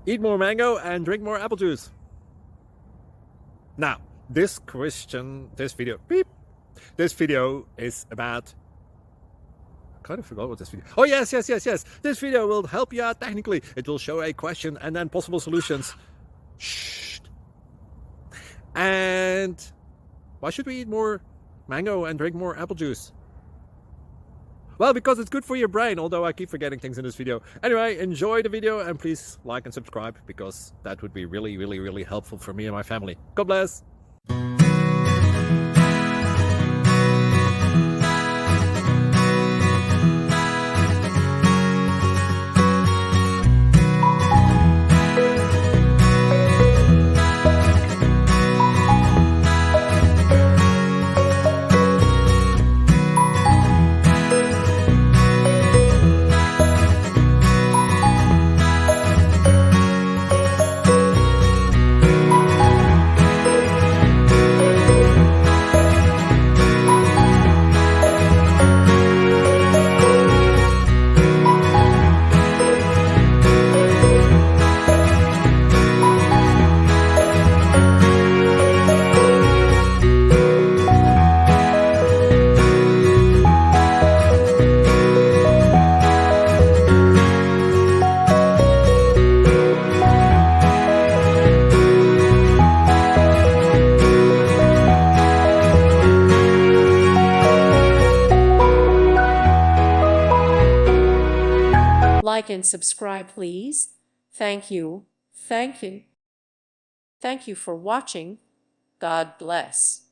eat more mango and drink more apple juice. Now, this video is about, I kind of forgot what this video. Oh, yes. This video will help you out technically. It will show a question and then possible solutions. Shh. And why should we eat more mango and drink more apple juice? Well, because it's good for your brain, although I keep forgetting things in this video. Anyway, enjoy the video and please like and subscribe, because that would be really helpful for me and my family. God bless! Like and subscribe, please. Thank you. Thank you. Thank you for watching. God bless.